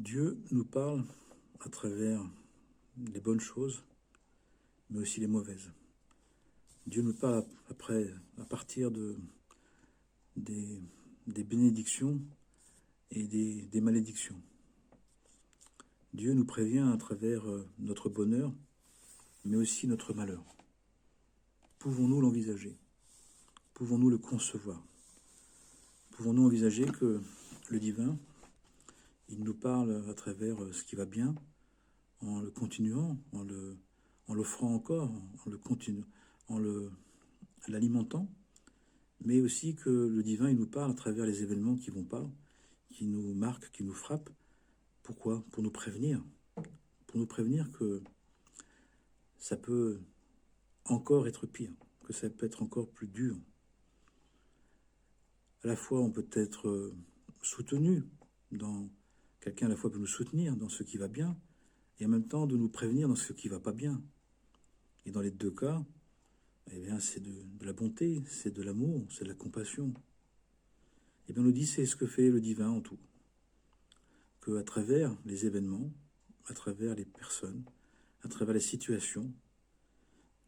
Dieu nous parle à travers les bonnes choses, mais aussi les mauvaises. Dieu nous parle à partir des bénédictions et des malédictions. Dieu nous prévient à travers notre bonheur, mais aussi notre malheur. Pouvons-nous l'envisager? Pouvons-nous le concevoir? Pouvons-nous envisager que le divin, il nous parle à travers ce qui va bien, en le continuant, en l'offrant encore, en l'alimentant, mais aussi que le divin, il nous parle à travers les événements qui vont pas, qui nous marquent, qui nous frappent. Pourquoi? Pour nous prévenir. Pour nous prévenir que ça peut encore être pire, que ça peut être encore plus dur. À la fois, on peut être soutenu dans... Quelqu'un à la fois peut nous soutenir dans ce qui va bien, et en même temps de nous prévenir dans ce qui va pas bien. Et dans les deux cas, eh bien, c'est de la bonté, c'est de l'amour, c'est de la compassion. Et bien, on nous dit, c'est ce que fait le divin en tout. Qu'à travers les événements, à travers les personnes, à travers les situations,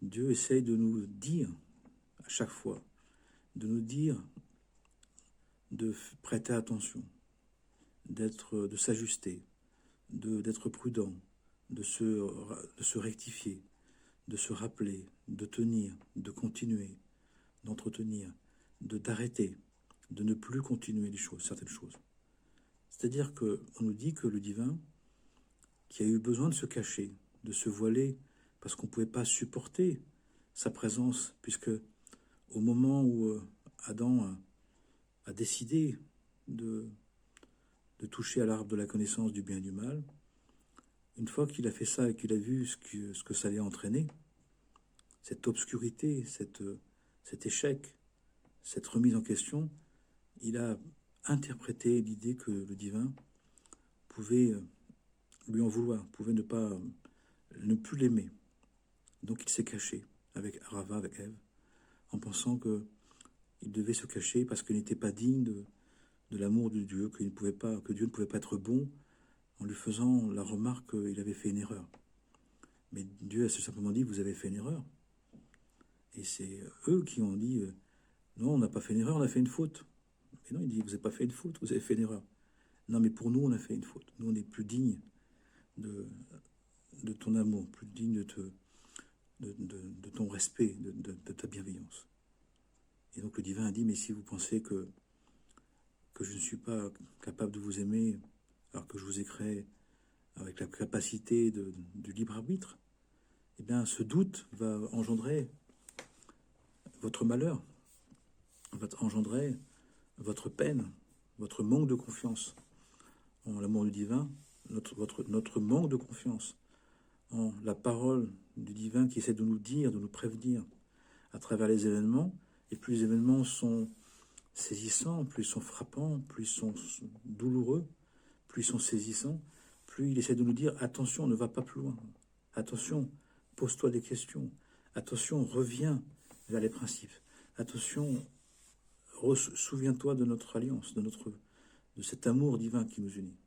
Dieu essaye de nous dire, à chaque fois, de nous dire de prêter attention, de s'ajuster, d'être prudent, de se rectifier, de se rappeler, de tenir, de continuer, d'entretenir, d'arrêter, de ne plus continuer certaines choses. C'est-à-dire qu'on nous dit que le divin, qui a eu besoin de se cacher, de se voiler, parce qu'on ne pouvait pas supporter sa présence, puisque au moment où Adam a décidé de toucher à l'arbre de la connaissance du bien et du mal, une fois qu'il a fait ça et qu'il a vu ce que ça allait entraîner, cette obscurité, cet échec, cette remise en question, il a interprété l'idée que le divin pouvait lui en vouloir, pouvait ne plus l'aimer. Donc il s'est caché avec Rava, avec Ève, en pensant qu'il devait se cacher parce qu'il n'était pas digne de l'amour de Dieu, que Dieu ne pouvait pas être bon, en lui faisant la remarque qu'il avait fait une erreur. Mais Dieu a simplement dit, vous avez fait une erreur. Et c'est eux qui ont dit, non, on n'a pas fait une erreur, on a fait une faute. Mais non, il dit, vous n'avez pas fait une faute, vous avez fait une erreur. Non, mais pour nous, on a fait une faute. Nous, on est plus dignes de ton amour, plus dignes de ton respect, de ta bienveillance. Et donc le divin a dit, mais si vous pensez que je ne suis pas capable de vous aimer, alors que je vous ai créé avec la capacité du libre arbitre, eh bien ce doute va engendrer votre malheur, va engendrer votre peine, votre manque de confiance en l'amour du divin, notre manque de confiance en la parole du divin qui essaie de nous dire, de nous prévenir à travers les événements. Et plus les événements sont saisissants, plus ils sont frappants, plus ils sont douloureux, plus ils sont saisissants, plus il essaie de nous dire, attention, ne va pas plus loin. Attention, pose-toi des questions. Attention, reviens vers les principes. Attention, souviens-toi de notre alliance, de cet amour divin qui nous unit.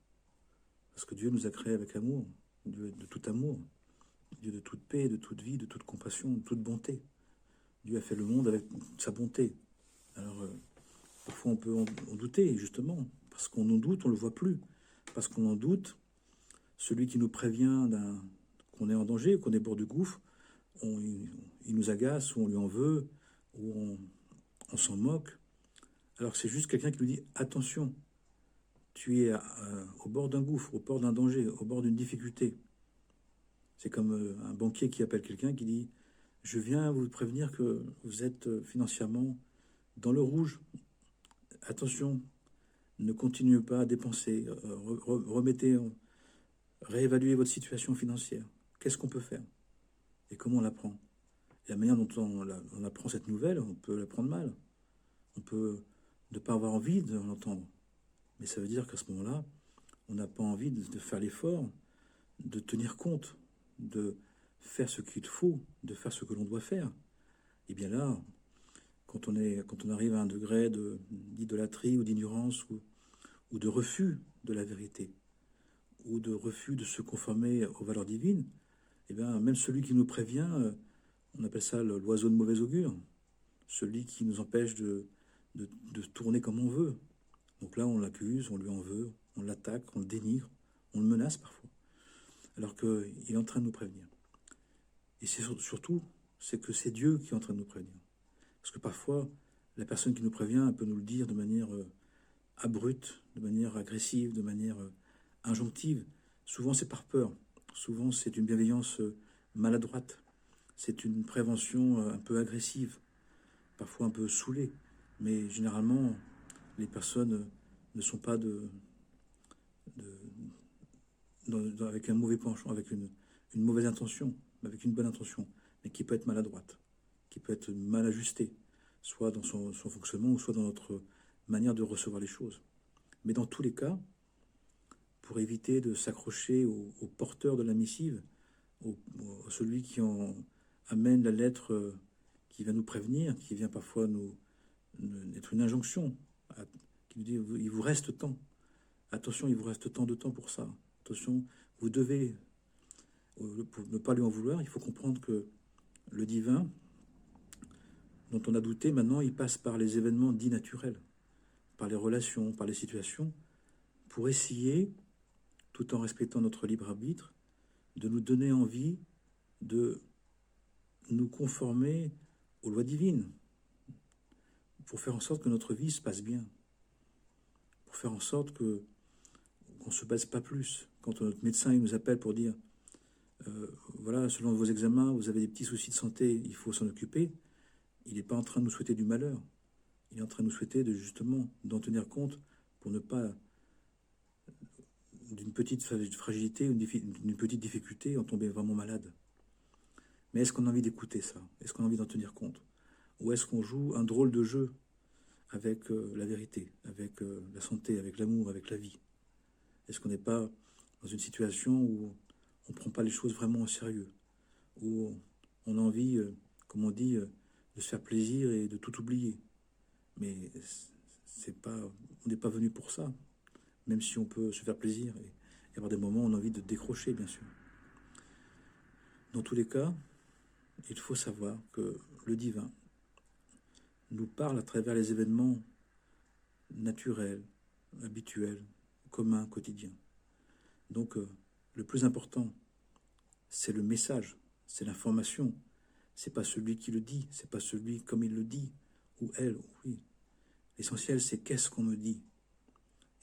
Parce que Dieu nous a créés avec amour, Dieu de tout amour, Dieu de toute paix, de toute vie, de toute compassion, de toute bonté. Dieu a fait le monde avec sa bonté. Alors, parfois on peut en douter, justement, parce qu'on en doute, on ne le voit plus. Parce qu'on en doute, celui qui nous prévient qu'on est en danger, qu'on est bord du gouffre, il nous agace, ou on lui en veut, ou on s'en moque. Alors que c'est juste quelqu'un qui nous dit, attention, tu es au bord d'un gouffre, au bord d'un danger, au bord d'une difficulté. C'est comme un banquier qui appelle quelqu'un qui dit, je viens vous prévenir que vous êtes financièrement dans le rouge. Attention, ne continuez pas à dépenser, réévaluez votre situation financière. Qu'est-ce qu'on peut faire? Et comment on l'apprend? Et la manière dont on apprend cette nouvelle, on peut la prendre mal. On peut ne pas avoir envie de l'entendre. Mais ça veut dire qu'à ce moment-là, on n'a pas envie de faire l'effort, de tenir compte, de faire ce qu'il faut, de faire ce que l'on doit faire. Et bien là, quand on arrive à un degré d'idolâtrie ou d'ignorance ou de refus de la vérité, ou de refus de se conformer aux valeurs divines, eh bien, même celui qui nous prévient, on appelle ça l'oiseau de mauvais augure, celui qui nous empêche de tourner comme on veut. Donc là, on l'accuse, on lui en veut, on l'attaque, on le dénigre, on le menace parfois, alors qu'il est en train de nous prévenir. Et c'est surtout, c'est que c'est Dieu qui est en train de nous prévenir. Parce que parfois, la personne qui nous prévient peut nous le dire de manière abrupte, de manière agressive, de manière injonctive. Souvent, c'est par peur. Souvent, c'est une bienveillance maladroite. C'est une prévention un peu agressive, parfois un peu saoulée. Mais généralement, les personnes ne sont pas avec un mauvais penchant, avec une mauvaise intention, avec une bonne intention, mais qui peut être maladroite, qui peut être mal ajustée, soit dans son fonctionnement ou soit dans notre manière de recevoir les choses. Mais dans tous les cas, pour éviter de s'accrocher au porteur de la missive, à celui qui en amène la lettre qui va nous prévenir, qui vient parfois être une injonction, qui nous dit « il vous reste tant, attention, il vous reste tant de temps pour ça, attention, vous devez, pour ne pas lui en vouloir, il faut comprendre que le divin, dont on a douté, maintenant, il passe par les événements dits naturels, par les relations, par les situations, pour essayer, tout en respectant notre libre arbitre, de nous donner envie de nous conformer aux lois divines, pour faire en sorte que notre vie se passe bien, pour faire en sorte qu'on ne se baisse pas plus. Quand notre médecin il nous appelle pour dire voilà, selon vos examens, vous avez des petits soucis de santé, il faut s'en occuper, il n'est pas en train de nous souhaiter du malheur. Il est en train de nous souhaiter justement d'en tenir compte pour ne pas, d'une petite fragilité, d'une petite difficulté, en tomber vraiment malade. Mais est-ce qu'on a envie d'écouter ça? Est-ce qu'on a envie d'en tenir compte? Ou est-ce qu'on joue un drôle de jeu avec la vérité, avec la santé, avec l'amour, avec la vie? Est-ce qu'on n'est pas dans une situation où on ne prend pas les choses vraiment au sérieux, où on a envie, comme on dit, de se faire plaisir et de tout oublier? Mais on n'est pas venu pour ça, même si on peut se faire plaisir et avoir des moments où on a envie de décrocher, bien sûr. Dans tous les cas, il faut savoir que le divin nous parle à travers les événements naturels, habituels, communs, quotidiens. Donc, le plus important, c'est le message, c'est l'information. C'est pas celui qui le dit, c'est pas celui comme il le dit, ou elle, oui. L'essentiel, c'est qu'est-ce qu'on me dit.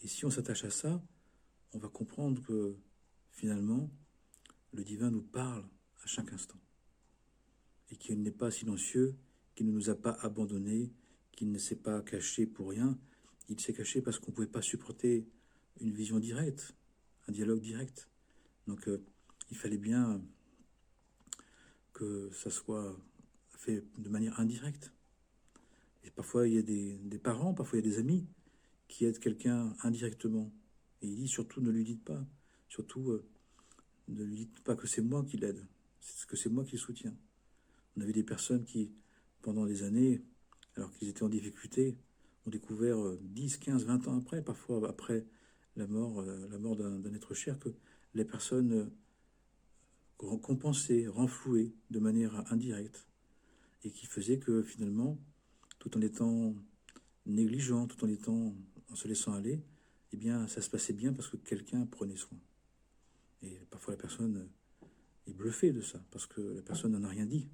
Et si on s'attache à ça, on va comprendre que, finalement, le divin nous parle à chaque instant. Et qu'il n'est pas silencieux, qu'il ne nous a pas abandonnés, qu'il ne s'est pas caché pour rien. Il s'est caché parce qu'on ne pouvait pas supporter une vision directe, un dialogue direct. Donc, il fallait bien que ça soit fait de manière indirecte. Et parfois, il y a des parents, parfois il y a des amis qui aident quelqu'un indirectement. Et il dit surtout ne lui dites pas, surtout ne lui dites pas que c'est moi qui l'aide, c'est que c'est moi qui le soutiens. On avait des personnes qui, pendant des années, alors qu'ils étaient en difficulté, ont découvert 10, 15, 20 ans après, parfois après la mort d'un être cher, que les personnes compensaient, renflouaient de manière indirecte, et qui faisait que finalement, tout en étant négligent, tout en se laissant aller, eh bien, ça se passait bien parce que quelqu'un prenait soin. Et parfois la personne est bluffée de ça, parce que la personne n'en a rien dit.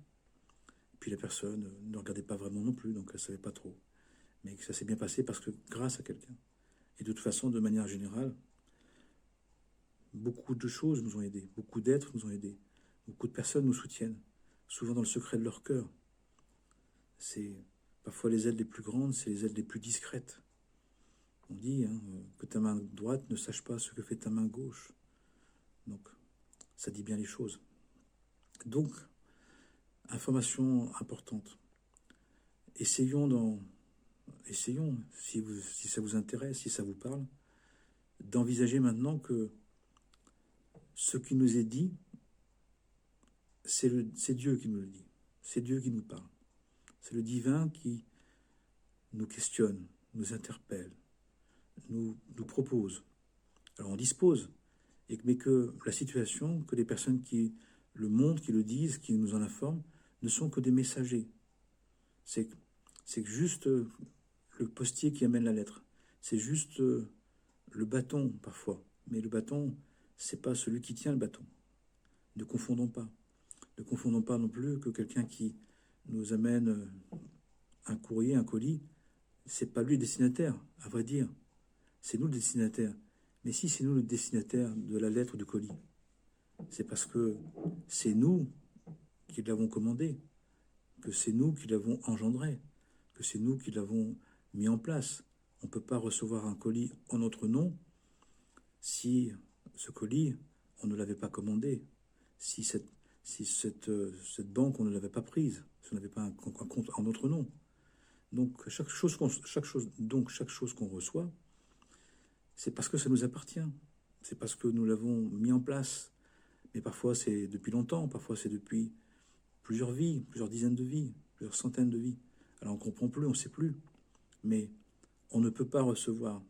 Et puis la personne ne regardait pas vraiment non plus, donc elle ne savait pas trop. Mais que ça s'est bien passé parce que grâce à quelqu'un. Et de toute façon, de manière générale, beaucoup de choses nous ont aidés, beaucoup d'êtres nous ont aidés, beaucoup de personnes nous soutiennent, souvent dans le secret de leur cœur. C'est parfois les aides les plus grandes, c'est les aides les plus discrètes. On dit que ta main droite ne sache pas ce que fait ta main gauche. Donc, ça dit bien les choses. Donc, information importante. Essayons, si ça vous intéresse, si ça vous parle, d'envisager maintenant que ce qui nous est dit, c'est Dieu qui nous le dit. C'est Dieu qui nous parle. C'est le divin qui nous questionne, nous interpelle, nous propose. Alors on dispose. mais que la situation, que les personnes qui le montrent, qui le disent, qui nous en informent, ne sont que des messagers. C'est juste le postier qui amène la lettre. C'est juste le bâton, parfois. Mais le bâton, c'est pas celui qui tient le bâton. Ne confondons pas. Ne confondons pas non plus que quelqu'un qui nous amène un courrier, un colis, c'est pas lui le destinataire, à vrai dire. C'est nous le destinataire. Mais si c'est nous le destinataire de la lettre du colis, c'est parce que c'est nous qui l'avons commandé, que c'est nous qui l'avons engendré, que c'est nous qui l'avons mis en place. On ne peut pas recevoir un colis en notre nom si ce colis, on ne l'avait pas commandé, si cette banque, on ne l'avait pas prise, si on n'avait pas un compte en notre nom. Donc chaque chose qu'on reçoit, c'est parce que ça nous appartient. C'est parce que nous l'avons mis en place. Mais parfois c'est depuis longtemps, parfois c'est depuis plusieurs vies, plusieurs dizaines de vies, plusieurs centaines de vies. Alors on ne comprend plus, on ne sait plus. Mais on ne peut pas recevoir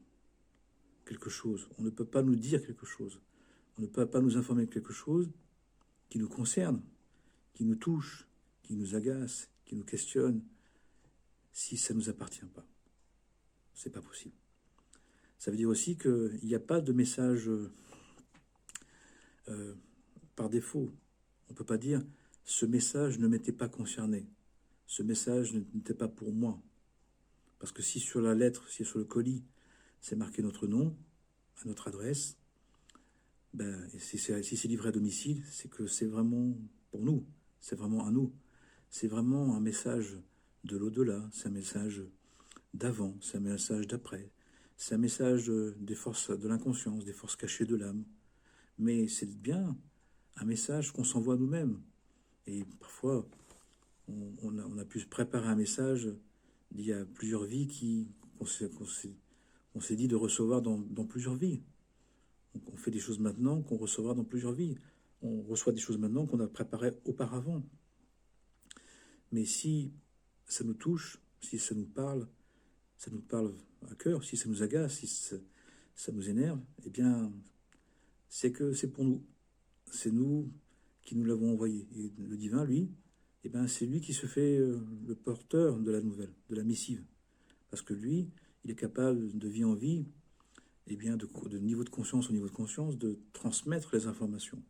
quelque chose, on ne peut pas nous dire quelque chose, on ne peut pas nous informer de quelque chose qui nous concerne, qui nous touche, qui nous agace, qui nous questionne, si ça ne nous appartient pas. C'est pas possible. Ça veut dire aussi qu'il n'y a pas de message par défaut. On ne peut pas dire « ce message ne m'était pas concerné, ce message n'était pas pour moi ». Parce que si sur la lettre, si sur le colis, c'est marqué notre nom, à notre adresse, et si c'est livré à domicile, c'est que c'est vraiment pour nous, c'est vraiment à nous. C'est vraiment un message de l'au-delà, c'est un message d'avant, c'est un message d'après, c'est un message des forces de l'inconscience, des forces cachées de l'âme. Mais c'est bien un message qu'on s'envoie nous-mêmes. Et parfois, on a pu se préparer un message d'il y a plusieurs vies qu'on s'est dit de recevoir dans plusieurs vies. On fait des choses maintenant qu'on recevra dans plusieurs vies. On reçoit des choses maintenant qu'on a préparées auparavant. Mais si ça nous touche, si ça nous parle à cœur, si ça nous agace, si ça nous énerve, eh bien, c'est que c'est pour nous. C'est nous qui nous l'avons envoyé. Et le divin, lui, eh bien, c'est lui qui se fait le porteur de la nouvelle, de la missive. Parce que lui, il est capable de vie en vie, eh bien, de niveau de conscience au niveau de conscience, de transmettre les informations.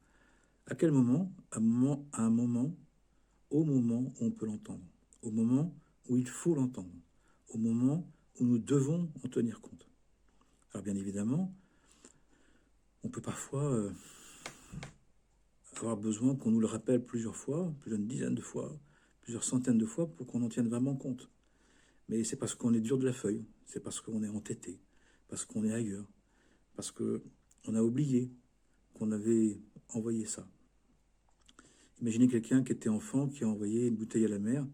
À quel moment? À un moment, au moment où on peut l'entendre, au moment où il faut l'entendre, au moment où nous devons en tenir compte. Alors bien évidemment, on peut parfois avoir besoin qu'on nous le rappelle plusieurs fois, plusieurs dizaines de fois, plusieurs centaines de fois pour qu'on en tienne vraiment compte. Mais c'est parce qu'on est dur de la feuille, c'est parce qu'on est entêté, parce qu'on est ailleurs, parce qu'on a oublié qu'on avait envoyé ça. Imaginez quelqu'un qui était enfant, qui a envoyé une bouteille à la mer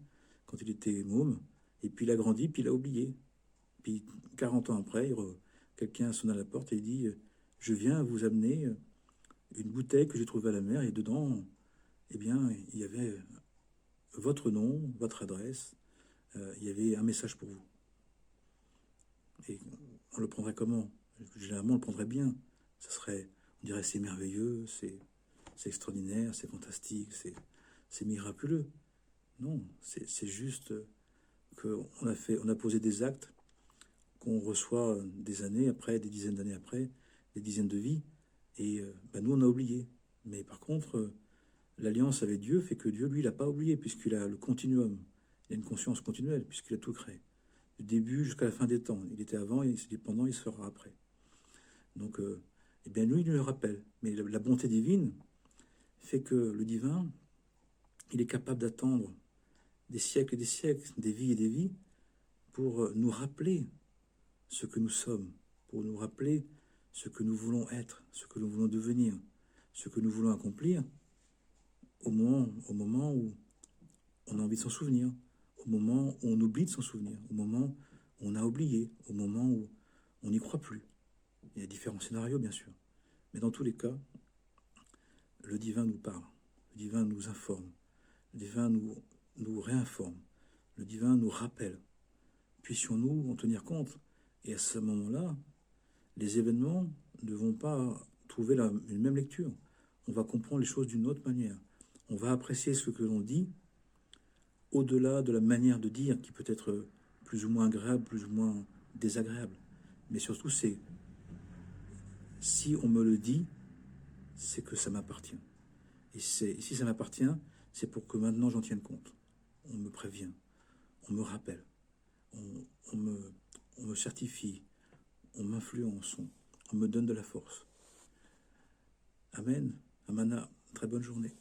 quand il était môme, et puis il a grandi, puis il a oublié. Puis 40 ans après, quelqu'un sonne à la porte et il dit « Je viens vous amener une bouteille que j'ai trouvée à la mer, et dedans, eh bien, il y avait votre nom, votre adresse, il y avait un message pour vous. » Et on le prendrait comment? Généralement, on le prendrait bien. Ça serait, on dirait, c'est merveilleux, c'est extraordinaire, c'est fantastique, c'est miraculeux. Non, c'est juste qu'on on a posé des actes qu'on reçoit des années après, des dizaines d'années après, des dizaines de vies, et nous, on a oublié. Mais par contre, l'alliance avec Dieu fait que Dieu, lui, il n'a pas oublié, puisqu'il a le continuum, il a une conscience continuelle, puisqu'il a tout créé. Du début jusqu'à la fin des temps. Il était avant, il est pendant, il sera après. Donc, eh bien, lui, il le rappelle. Mais la bonté divine fait que le divin, il est capable d'attendre des siècles et des siècles, des vies et des vies, pour nous rappeler ce que nous sommes, pour nous rappeler ce que nous voulons être, ce que nous voulons devenir, ce que nous voulons accomplir, au moment où on a envie de s'en souvenir, au moment où on oublie de s'en souvenir, au moment où on a oublié, au moment où on n'y croit plus. Il y a différents scénarios, bien sûr. Mais dans tous les cas, le divin nous parle, le divin nous informe, le divin nous réinforme, le divin nous rappelle. Puissions-nous en tenir compte. Et à ce moment-là, les événements ne vont pas retrouver une même lecture. On va comprendre les choses d'une autre manière. On va apprécier ce que l'on dit, au-delà de la manière de dire, qui peut être plus ou moins agréable, plus ou moins désagréable. Mais surtout, c'est si on me le dit, c'est que ça m'appartient. Et si ça m'appartient, c'est pour que maintenant j'en tienne compte. On me prévient, on me rappelle, on me certifie, on m'influence, on me donne de la force. Amen. Amana, très bonne journée.